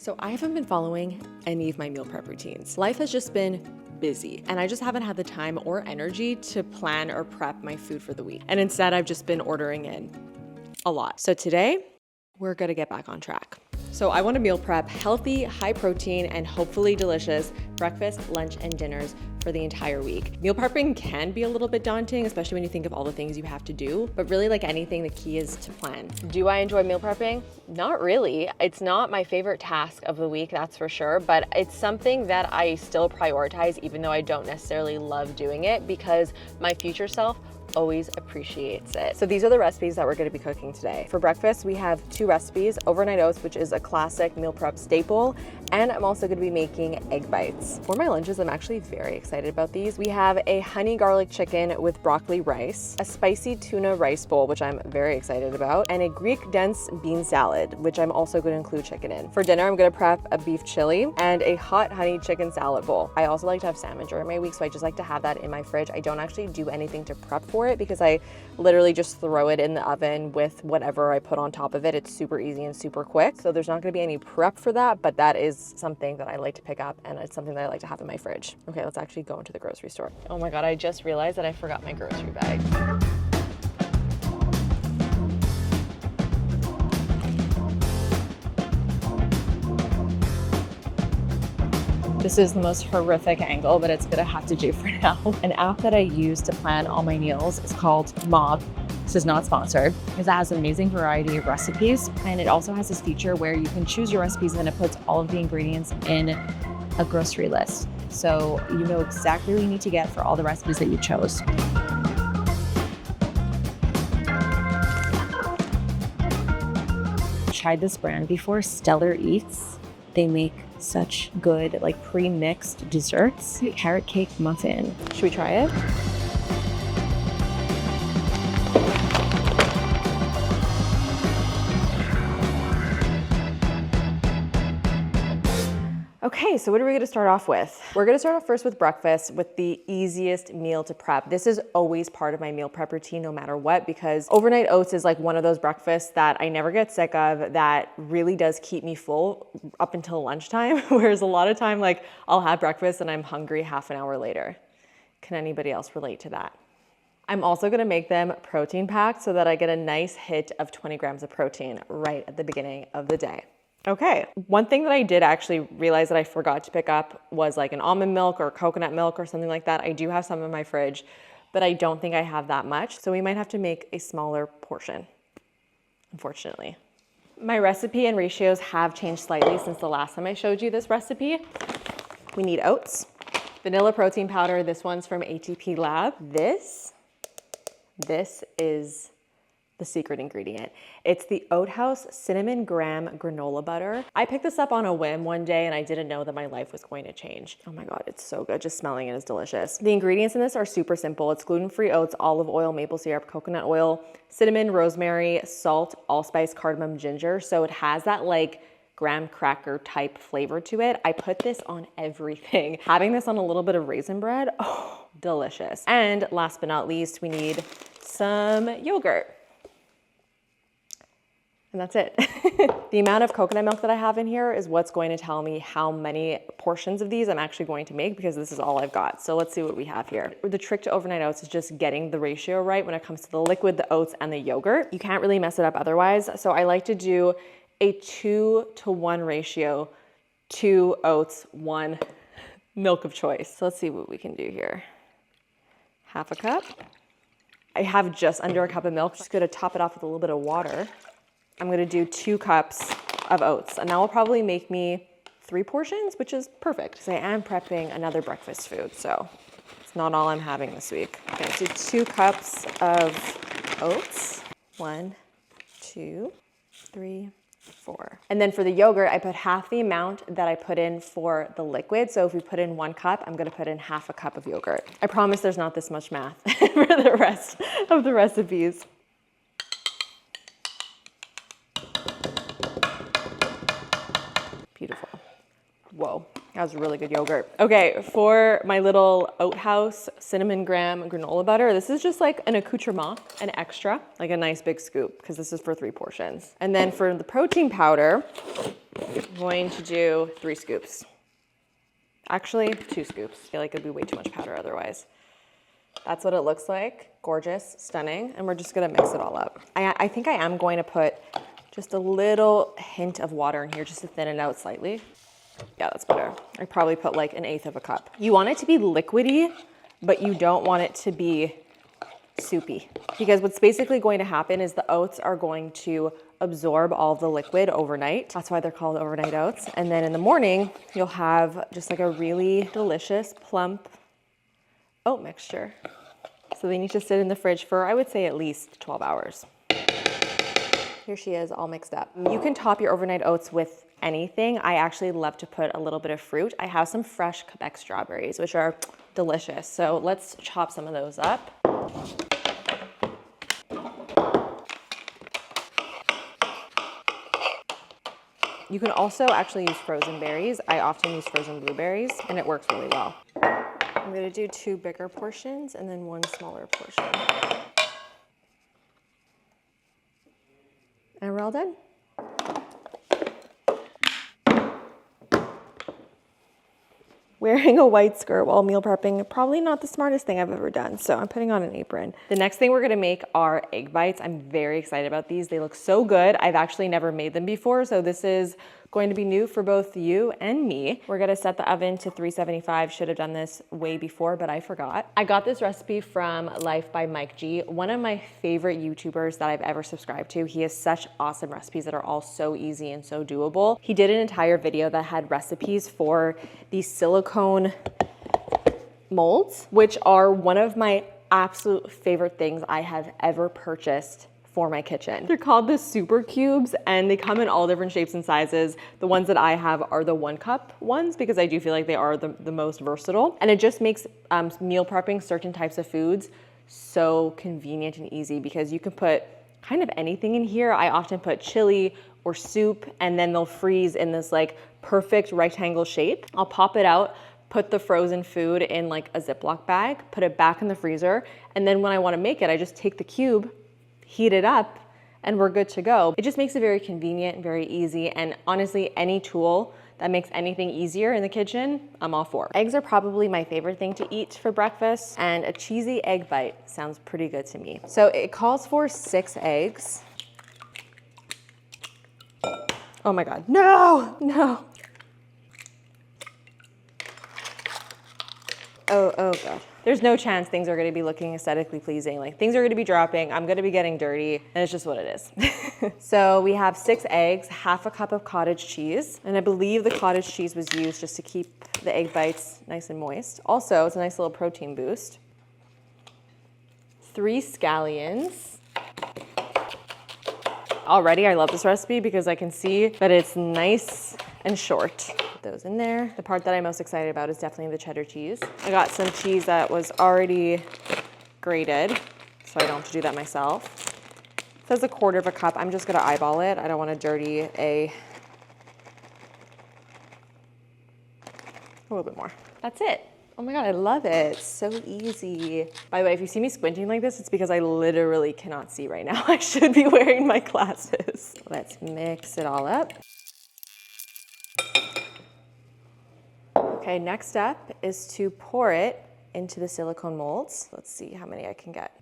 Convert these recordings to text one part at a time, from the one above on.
So I haven't been following any of my meal prep routines. Life has just been busy and I just haven't had the time or energy to plan or prep my food for the week. And instead I've just been ordering in a lot. So today we're gonna get back on track. So I want to meal prep healthy, high protein, and hopefully delicious breakfast, lunch, and dinners for the entire week. Meal prepping can be a little bit daunting, especially when you think of all the things you have to do, but really like anything, the key is to plan. Do I enjoy meal prepping? Not really. It's not my favorite task of the week, that's for sure, but it's something that I still prioritize even though I don't necessarily love doing it because my future self always appreciates it. So these are the recipes that we're going to be cooking today. For breakfast, we have 2 recipes, overnight oats, which is a classic meal prep staple, and I'm also going to be making egg bites. For my lunches, I'm actually very excited about these. We have a honey garlic chicken with broccoli rice, a spicy tuna rice bowl, which I'm very excited about, and a Greek dense bean salad, which I'm also going to include chicken in. For dinner, I'm going to prep a beef chili and a hot honey chicken salad bowl. I also like to have salmon during my week, so I just like to have that in my fridge. I don't actually do anything to prep for it because I literally just throw it in the oven with whatever I put on top of it. It's super easy and super quick. So there's not gonna be any prep for that, but that is something that I like to pick up and it's something that I like to have in my fridge. Okay, let's actually go into the grocery store. Oh my God, I just realized that I forgot my grocery bag. This is the most horrific angle, but it's gonna have to do for now. An app that I use to plan all my meals is called Mob. This is not sponsored, because it has an amazing variety of recipes. And it also has this feature where you can choose your recipes and it puts all of the ingredients in a grocery list. So you know exactly what you need to get for all the recipes that you chose. Tried this brand before, Stellar Eats. They make such good like pre-mixed desserts. Carrot cake muffin. Should we try it? Okay, so what are we gonna start off with? We're gonna start off first with breakfast with the easiest meal to prep. This is always part of my meal prep routine no matter what, because overnight oats is like one of those breakfasts that I never get sick of, that really does keep me full up until lunchtime, whereas a lot of time like I'll have breakfast and I'm hungry half an hour later. Can anybody else relate to that? I'm also gonna make them protein packed so that I get a nice hit of 20 grams of protein right at the beginning of the day. Okay, one thing that I did actually realize that I forgot to pick up was like an almond milk or coconut milk or something like that. I do have some in my fridge, but I don't think I have that much. So we might have to make a smaller portion, unfortunately. My recipe and ratios have changed slightly since the last time I showed you this recipe. We need oats, vanilla protein powder. This one's from ATP Lab. This is the secret ingredient. It's the Oat House Cinnamon Graham Granola Butter. I picked this up on a whim one day and I didn't know that my life was going to change. Oh my God, it's so good. Just smelling it is delicious. The ingredients in this are super simple. It's gluten-free oats, olive oil, maple syrup, coconut oil, cinnamon, rosemary, salt, allspice, cardamom, ginger. So it has that like graham cracker type flavor to it. I put this on everything. Having this on a little bit of raisin bread, oh, delicious. And last but not least, we need some yogurt. And that's it. The amount of coconut milk that I have in here is what's going to tell me how many portions of these I'm actually going to make, because this is all I've got. So let's see what we have here. The trick to overnight oats is just getting the ratio right when it comes to the liquid, the oats, and the yogurt. You can't really mess it up otherwise. So I like to do a 2-to-1 ratio, 2 oats, 1 milk of choice. So let's see what we can do here. Half a cup. I have just under a cup of milk. Just gonna top it off with a little bit of water. I'm gonna do 2 cups of oats, and that will probably make me 3 portions, which is perfect. So I am prepping another breakfast food, so it's not all I'm having this week. Okay, so 2 cups of oats. 1, 2, 3, 4. And then for the yogurt, I put half the amount that I put in for the liquid. So if we put in 1 cup, I'm gonna put in half a cup of yogurt. I promise there's not this much math for the rest of the recipes. Beautiful. Whoa. That was really good yogurt. Okay, for my little Oat House cinnamon graham granola butter, this is just like an accoutrement, an extra, like a nice big scoop, because this is for 3 portions. And then for the protein powder, I'm going to do 3 scoops. Actually, 2 scoops. I feel like it'd be way too much powder otherwise. That's what it looks like. Gorgeous, stunning. And we're just gonna mix it all up. I think I am going to put just a little hint of water in here just to thin it out slightly. Yeah, that's better. I probably put like 1/8 of a cup. You want it to be liquidy, but you don't want it to be soupy. Because what's basically going to happen is the oats are going to absorb all of the liquid overnight. That's why they're called overnight oats. And then in the morning, you'll have just like a really delicious, plump oat mixture. So they need to sit in the fridge for, I would say, at least 12 hours. Here she is, all mixed up. You can top your overnight oats with anything. I actually love to put a little bit of fruit. I have some fresh Quebec strawberries, which are delicious. So let's chop some of those up. You can also actually use frozen berries. I often use frozen blueberries, and it works really well. I'm gonna do 2 bigger portions and then 1 smaller portion. And we're all done. Wearing a white skirt while meal prepping, probably not the smartest thing I've ever done. So I'm putting on an apron. The next thing we're gonna make are egg bites. I'm very excited about these. They look so good. I've actually never made them before, so this is going to be new for both you and me. We're gonna set the oven to 375. Should have done this way before, but I forgot. I got this recipe from Life by Mike G, one of my favorite YouTubers that I've ever subscribed to. He has such awesome recipes that are all so easy and so doable. He did an entire video that had recipes for these silicone molds, which are one of my absolute favorite things I have ever purchased for my kitchen. They're called the Super Cubes, and they come in all different shapes and sizes. The ones that I have are the 1 cup ones because I do feel like they are the most versatile. And it just makes meal prepping certain types of foods so convenient and easy because you can put kind of anything in here. I often put chili or soup, and then they'll freeze in this like perfect rectangle shape. I'll pop it out, put the frozen food in like a Ziploc bag, put it back in the freezer, and then when I wanna make it, I just take the cube, heat it up, and we're good to go. It just makes it very convenient and very easy, and honestly, any tool that makes anything easier in the kitchen, I'm all for. Eggs are probably my favorite thing to eat for breakfast, and a cheesy egg bite sounds pretty good to me. So it calls for 6 eggs. Oh my God, no, no. Oh God. There's no chance things are gonna be looking aesthetically pleasing. Like things are gonna be dropping, I'm gonna be getting dirty, and it's just what it is. So we have 6 eggs, 1/2 cup of cottage cheese, and I believe the cottage cheese was used just to keep the egg bites nice and moist. Also, it's a nice little protein boost. 3 scallions. Already, I love this recipe because I can see that it's nice and short. Put those in there. The part that I'm most excited about is definitely the cheddar cheese. I got some cheese that was already grated, so I don't have to do that myself. It says 1/4 cup. I'm just gonna eyeball it. I don't wanna dirty a little bit more. That's it. Oh my God, I love it. It's so easy. By the way, if you see me squinting like this, it's because I literally cannot see right now. I should be wearing my glasses. Let's mix it all up. Okay, next step is to pour it into the silicone molds. Let's see how many I can get.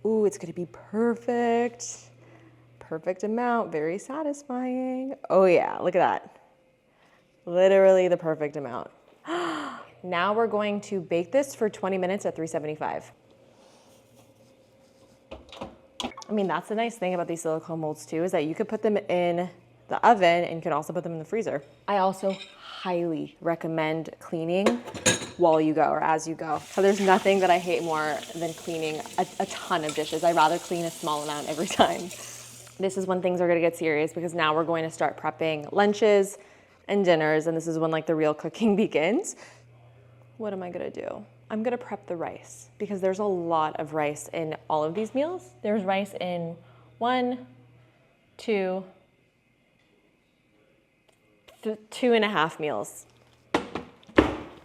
Ooh, it's gonna be perfect. Perfect amount, very satisfying. Oh yeah, look at that. Literally the perfect amount. Now we're going to bake this for 20 minutes at 375. I mean, that's the nice thing about these silicone molds too, is that you could put them in the oven and you could also put them in the freezer. I also highly recommend cleaning while you go or as you go. So there's nothing that I hate more than cleaning a ton of dishes. I'd rather clean a small amount every time. This is when things are gonna get serious because now we're going to start prepping lunches and dinners, and this is when like the real cooking begins. What am I gonna do? I'm gonna prep the rice because there's a lot of rice in all of these meals. There's rice in 1, 2, 2.5 meals.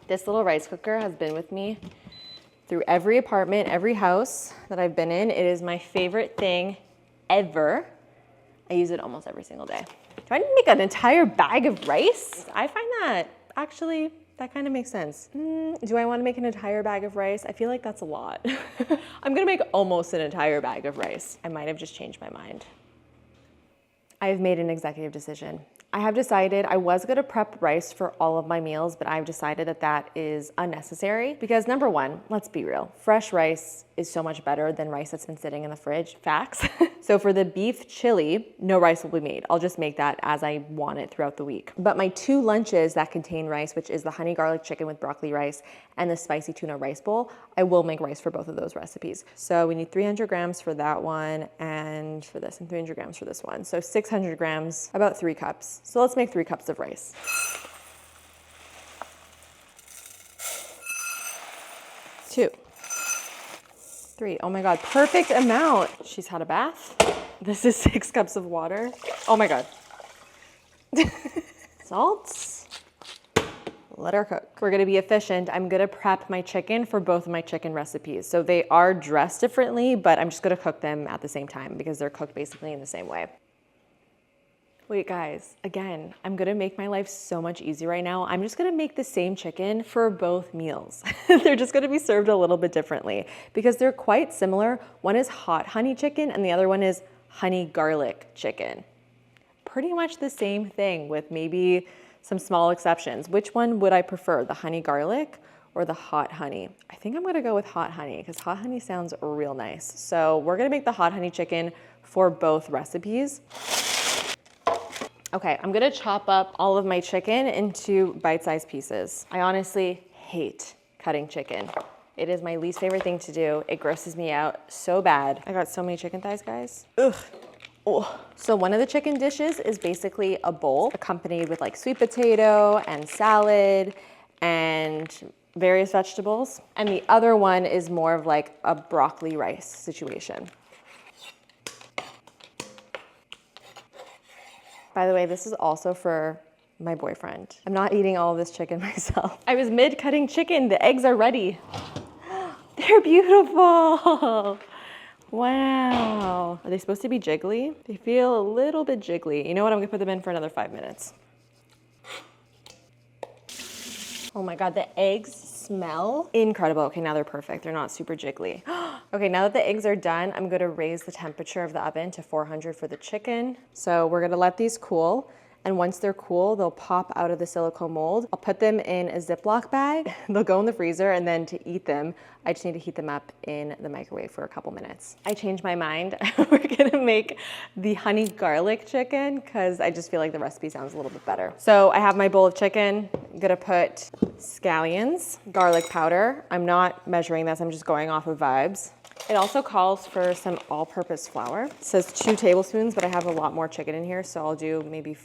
This little rice cooker has been with me through every apartment, every house that I've been in. It is my favorite thing ever. I use it almost every single day. Do I need to make an entire bag of rice? I find that actually, that kind of makes sense. Do I want to make an entire bag of rice? I feel like that's a lot. I'm gonna make almost an entire bag of rice. I might have just changed my mind. I have made an executive decision. I have decided I was gonna prep rice for all of my meals, but I've decided that that is unnecessary because number one, let's be real, fresh rice is so much better than rice that's been sitting in the fridge, facts. So for the beef chili, no rice will be made. I'll just make that as I want it throughout the week. But my 2 lunches that contain rice, which is the honey garlic chicken with broccoli rice and the spicy tuna rice bowl, I will make rice for both of those recipes. So we need 300 grams for that one and for this, and 300 grams for this one. So 600 grams, about 3 cups. So let's make 3 cups of rice. 2. 3. Oh my God, perfect amount. She's had a bath. This is 6 cups of water. Oh my God. Salt. Let her cook. We're gonna be efficient. I'm gonna prep my chicken for both of my chicken recipes. So they are dressed differently, but I'm just gonna cook them at the same time because they're cooked basically in the same way. Wait guys, again, I'm gonna make my life so much easier right now. I'm just gonna make the same chicken for both meals. They're just gonna be served a little bit differently because they're quite similar. One is hot honey chicken and the other one is honey garlic chicken. Pretty much the same thing with maybe some small exceptions. Which one would I prefer, the honey garlic or the hot honey? I think I'm gonna go with hot honey because hot honey sounds real nice. So we're gonna make the hot honey chicken for both recipes. Okay, I'm gonna chop up all of my chicken into bite-sized pieces. I honestly hate cutting chicken. It is my least favorite thing to do. It grosses me out so bad. I got so many chicken thighs, guys. Ugh. Oh. So one of the chicken dishes is basically a bowl accompanied with like sweet potato and salad and various vegetables. And the other one is more of like a broccoli rice situation. By the way, this is also for my boyfriend. I'm not eating all of this chicken myself. I was mid cutting chicken. The eggs are ready. They're beautiful. Wow. Are they supposed to be jiggly? They feel a little bit jiggly. You know what? I'm gonna put them in for another 5 minutes. Oh my God, the eggs smell incredible. Okay, now they're perfect. They're not super jiggly. Okay, now that the eggs are done, I'm gonna raise the temperature of the oven to 400 for the chicken. So we're gonna let these cool. And once they're cool, they'll pop out of the silicone mold. I'll put them in a Ziploc bag. They'll go in the freezer, and then to eat them, I just need to heat them up in the microwave for a couple minutes. I changed my mind. We're gonna make the honey garlic chicken because I just feel like the recipe sounds a little bit better. So I have my bowl of chicken. I'm gonna put scallions, garlic powder. I'm not measuring this, I'm just going off of vibes. It also calls for some all-purpose flour. It says 2 tablespoons, but I have a lot more chicken in here, so I'll do maybe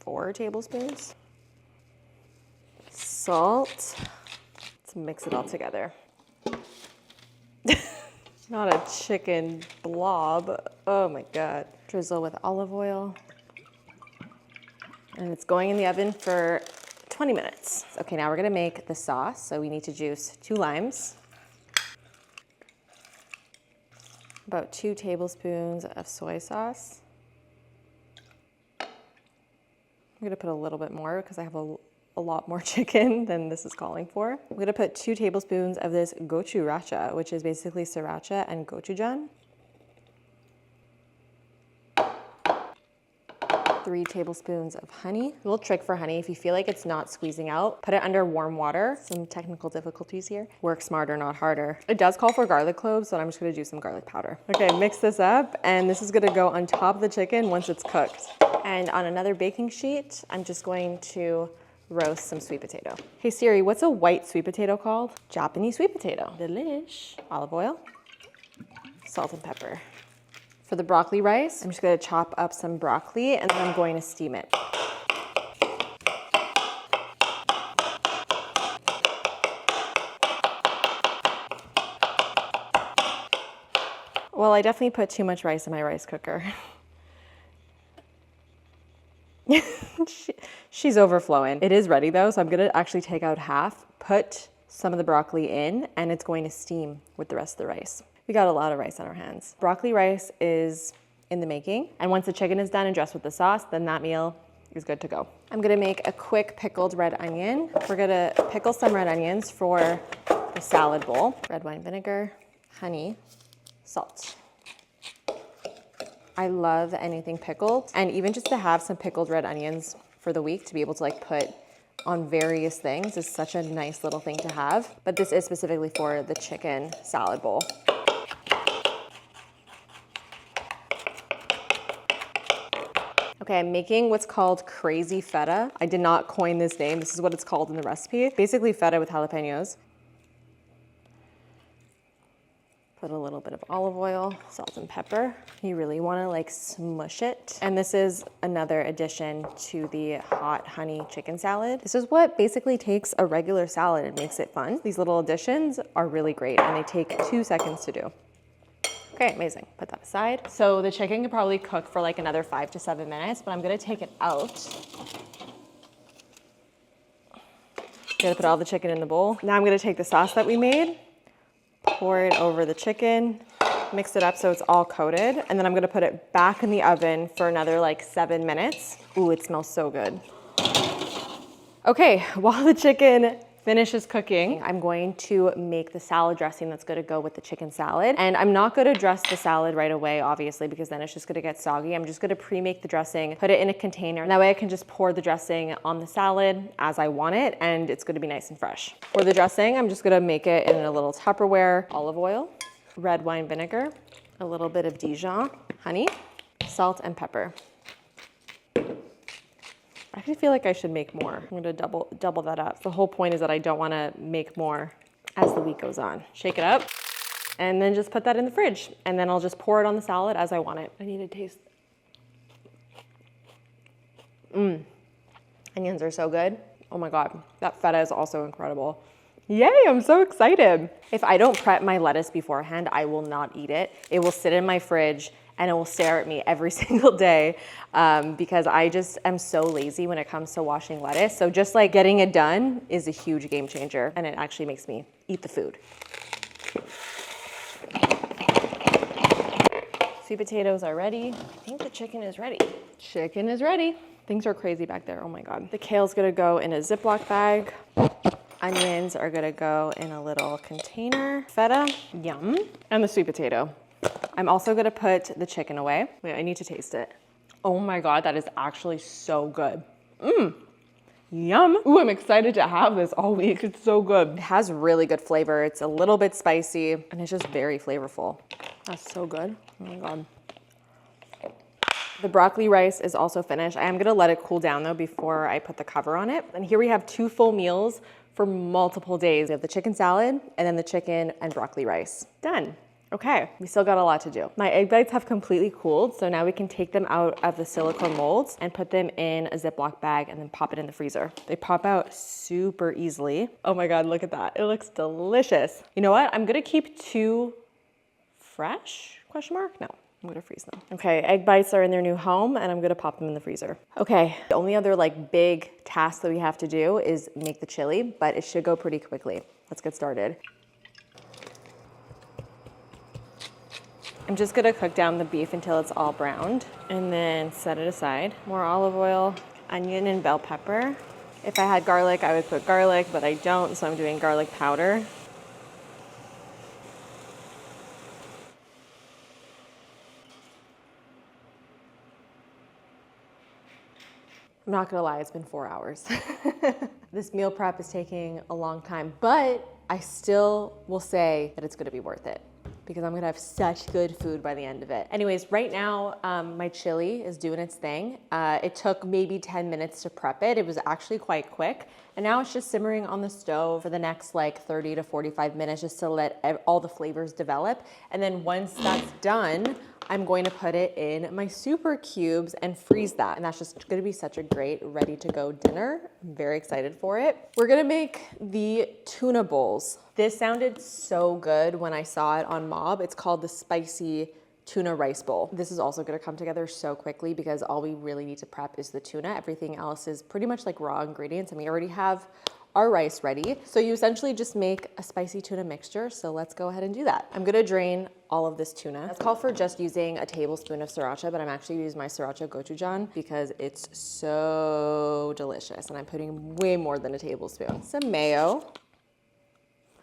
4 tablespoons. Salt. Let's mix it all together. Not a chicken blob. Oh my God. Drizzle with olive oil. And it's going in the oven for 20 minutes. Okay, now we're gonna make the sauce. So we need to juice 2 limes. About 2 tablespoons of soy sauce. I'm gonna put a little bit more because I have a lot more chicken than this is calling for. I'm gonna put 2 tablespoons of this gochujang, which is basically sriracha and gochujang. 3 tablespoons of honey. A little trick for honey, if you feel like it's not squeezing out, put it under warm water. Some technical difficulties here. Work smarter, not harder. It does call for garlic cloves, so I'm just gonna do some garlic powder. Okay, mix this up, and this is gonna go on top of the chicken once it's cooked. And on another baking sheet, I'm just going to roast some sweet potato. Hey Siri, what's a white sweet potato called? Japanese sweet potato. Delish. Olive oil, salt and pepper. For the broccoli rice, I'm just gonna chop up some broccoli and then I'm going to steam it. Well, I definitely put too much rice in my rice cooker. She's overflowing. It is ready though, so I'm gonna actually take out half, put some of the broccoli in, and it's going to steam with the rest of the rice. We got a lot of rice on our hands. Broccoli rice is in the making, and once the chicken is done and dressed with the sauce, then that meal is good to go. I'm gonna make a quick pickled red onion. We're gonna pickle some red onions for the salad bowl. Red wine vinegar, honey, salt. I love anything pickled, and even just to have some pickled red onions for the week to be able to like put on various things is such a nice little thing to have. But this is specifically for the chicken salad bowl. Okay, I'm making what's called crazy feta. I did not coin this name. This is what it's called in the recipe. Basically feta with jalapenos. Put a little bit of olive oil, salt and pepper. You really wanna like smush it. And this is another addition to the hot honey chicken salad. This is what basically takes a regular salad and makes it fun. These little additions are really great and they take 2 seconds to do. Okay, amazing, put that aside. So the chicken could probably cook for like another 5 to 7 minutes, but I'm gonna take it out. Gonna put all the chicken in the bowl. Now I'm gonna take the sauce that we made, pour it over the chicken, mix it up so it's all coated, and then I'm gonna put it back in the oven for another like 7 minutes. Ooh, it smells so good. Okay, while the chicken finishes cooking, I'm going to make the salad dressing that's gonna go with the chicken salad. And I'm not gonna dress the salad right away, obviously, because then it's just gonna get soggy. I'm just gonna pre-make the dressing, put it in a container. That way I can just pour the dressing on the salad as I want it, and it's gonna be nice and fresh. For the dressing, I'm just gonna make it in a little Tupperware. Olive oil, red wine vinegar, a little bit of Dijon, honey, salt and pepper. I actually feel like I should make more. I'm gonna double that up. The whole point is that I don't wanna make more as the week goes on. Shake it up, and then just put that in the fridge. And then I'll just pour it on the salad as I want it. I need to taste. Onions are so good. Oh my God, that feta is also incredible. Yay, I'm so excited. If I don't prep my lettuce beforehand, I will not eat it. It will sit in my fridge and it will stare at me every single day because I just am so lazy when it comes to washing lettuce. So just like getting it done is a huge game changer, and it actually makes me eat the food. Sweet potatoes are ready. I think the chicken is ready. Chicken is ready. Things are crazy back there, oh my God. The kale's gonna go in a Ziploc bag. Onions are gonna go in a little container. Feta, yum. And the sweet potato. I'm also gonna put the chicken away. Wait, I need to taste it. Oh my God, that is actually so good. Yum. Ooh, I'm excited to have this all week. It's so good. It has really good flavor. It's a little bit spicy and it's just very flavorful. That's so good. Oh my God. The broccoli rice is also finished. I am gonna let it cool down though before I put the cover on it. And here we have 2 full meals for multiple days. We have the chicken salad and then the chicken and broccoli rice. Done. Okay, we still got a lot to do. My egg bites have completely cooled, so now we can take them out of the silicone molds and put them in a Ziploc bag and then pop it in the freezer. They pop out super easily. Oh my God, look at that. It looks delicious. You know what? I'm gonna keep 2 fresh, question mark? No, I'm gonna freeze them. Okay, egg bites are in their new home and I'm gonna pop them in the freezer. Okay, the only other like big task that we have to do is make the chili, but it should go pretty quickly. Let's get started. I'm just gonna cook down the beef until it's all browned and then set it aside. More olive oil, onion and bell pepper. If I had garlic, I would put garlic, but I don't, so I'm doing garlic powder. I'm not gonna lie, it's been 4 hours. This meal prep is taking a long time, but I still will say that it's gonna be worth it, because I'm gonna have such good food by the end of it. Anyways, right now, my chili is doing its thing. It took maybe 10 minutes to prep it. It was actually quite quick. And now it's just simmering on the stove for the next like 30 to 45 minutes just to let all the flavors develop. And then once that's done, I'm going to put it in my super cubes and freeze that. And that's just gonna be such a great ready to go dinner. I'm very excited for it. We're gonna make the tuna bowls. This sounded so good when I saw it on Mob. It's called the spicy tuna rice bowl. This is also gonna come together so quickly because all we really need to prep is the tuna. Everything else is pretty much like raw ingredients, and we already have our rice ready. So you essentially just make a spicy tuna mixture. So let's go ahead and do that. I'm gonna drain all of this tuna. It's called for just using a tablespoon of sriracha, but I'm actually using my sriracha gochujang because it's so delicious, and I'm putting way more than a tablespoon. Some mayo,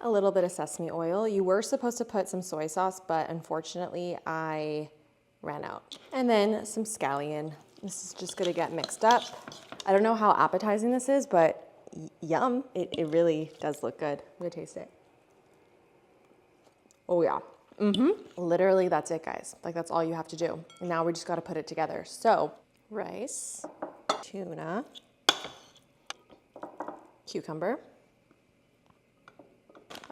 a little bit of sesame oil. You were supposed to put some soy sauce, but unfortunately I ran out. And then some scallion. This is just gonna get mixed up. I don't know how appetizing this is, but yum. It really does look good. I'm gonna taste it. Oh yeah. Literally that's it, guys. Like that's all you have to do. And now we just gotta put it together. So rice, tuna, cucumber,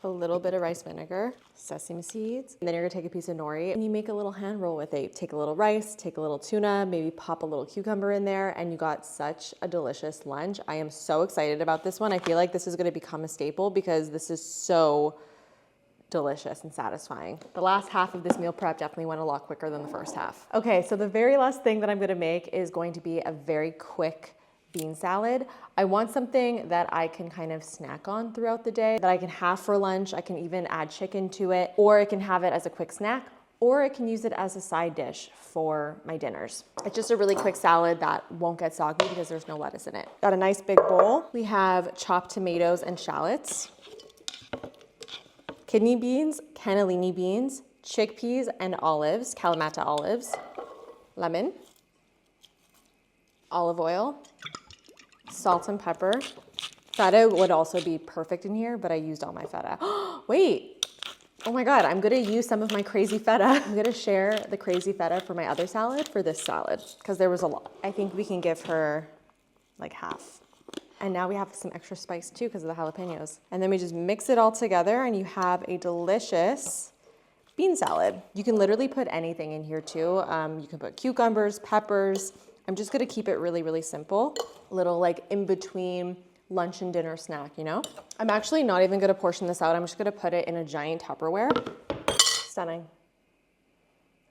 a little bit of rice vinegar, sesame seeds, and then you're gonna take a piece of nori and you make a little hand roll with it. Take a little rice, take a little tuna, maybe pop a little cucumber in there, and you got such a delicious lunch. I am so excited about this one. I feel like this is gonna become a staple because this is so delicious and satisfying. The last half of this meal prep definitely went a lot quicker than the first half. Okay, so the very last thing that I'm gonna make is going to be a very quick bean salad. I want something that I can kind of snack on throughout the day, that I can have for lunch. I can even add chicken to it, or I can have it as a quick snack, or I can use it as a side dish for my dinners. It's just a really quick salad that won't get soggy because there's no lettuce in it. Got a nice big bowl. We have chopped tomatoes and shallots, kidney beans, cannellini beans, chickpeas and olives, Kalamata olives, lemon, olive oil, salt and pepper. Feta would also be perfect in here, but I used all my feta. Wait, oh my God, I'm gonna use some of my crazy feta. I'm gonna share the crazy feta for my other salad for this salad, because there was a lot. I think we can give her like half. And now we have some extra spice too because of the jalapenos. And then we just mix it all together and you have a delicious bean salad. You can literally put anything in here too. You can put cucumbers, peppers. I'm just gonna keep it really, really simple. A little like in between lunch and dinner snack, you know? I'm actually not even gonna portion this out. I'm just gonna put it in a giant Tupperware. Stunning.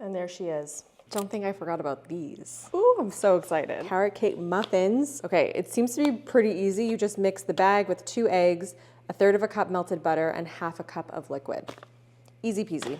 And there she is. Don't think I forgot about these. Ooh, I'm so excited. Carrot cake muffins. Okay, it seems to be pretty easy. You just mix the bag with 2 eggs, 1/3 cup melted butter, and 1/2 cup of liquid. Easy peasy.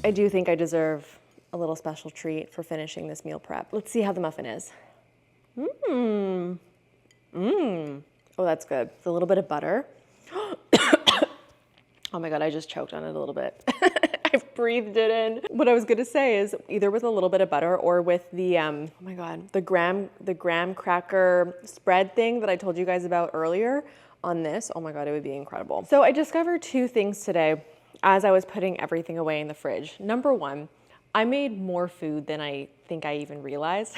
I do think I deserve a little special treat for finishing this meal prep. Let's see how the muffin is. Oh, that's good. It's a little bit of butter. Oh my God, I just choked on it a little bit. I've breathed it in. What I was gonna say is either with a little bit of butter or with the, oh my God, the graham cracker spread thing that I told you guys about earlier on this, oh my God, it would be incredible. So I discovered 2 things today as I was putting everything away in the fridge. Number 1, I made more food than I think I even realized.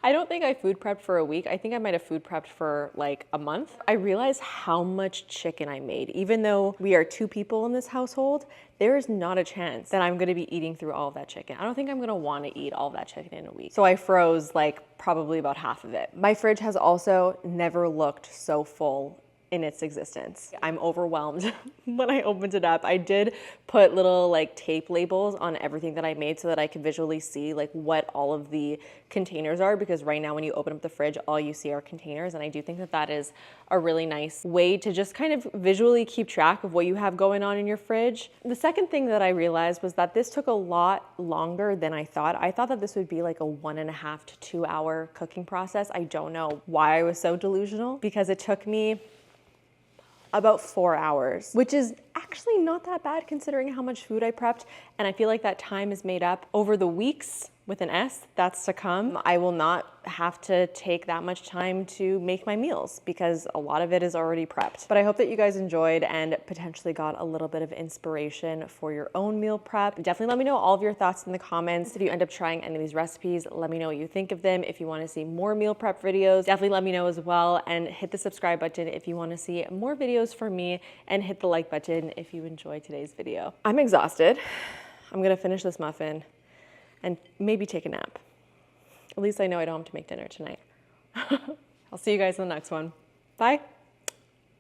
I don't think I food prepped for a week. I think I might have food prepped for like a month. I realized how much chicken I made. Even though we are 2 people in this household, there is not a chance that I'm gonna be eating through all of that chicken. I don't think I'm gonna wanna eat all of that chicken in a week. So I froze like probably about half of it. My fridge has also never looked so full in its existence. I'm overwhelmed when I opened it up. I did put little like tape labels on everything that I made so that I could visually see like what all of the containers are, because right now when you open up the fridge, all you see are containers. And I do think that that is a really nice way to just kind of visually keep track of what you have going on in your fridge. The second thing that I realized was that this took a lot longer than I thought. I thought that this would be like a 1.5 to 2 hour cooking process. I don't know why I was so delusional, because it took me about 4 hours, which is actually not that bad considering how much food I prepped. And I feel like that time is made up over the weeks with an S that's to come. I will not have to take that much time to make my meals because a lot of it is already prepped. But I hope that you guys enjoyed and potentially got a little bit of inspiration for your own meal prep. Definitely let me know all of your thoughts in the comments. If you end up trying any of these recipes, let me know what you think of them. If you want to see more meal prep videos, definitely let me know as well, and hit the subscribe button if you want to see more videos from me, and hit the like button if you enjoyed today's video. I'm exhausted. I'm gonna finish this muffin and maybe take a nap. At least I know I don't have to make dinner tonight. I'll see you guys in the next one. Bye.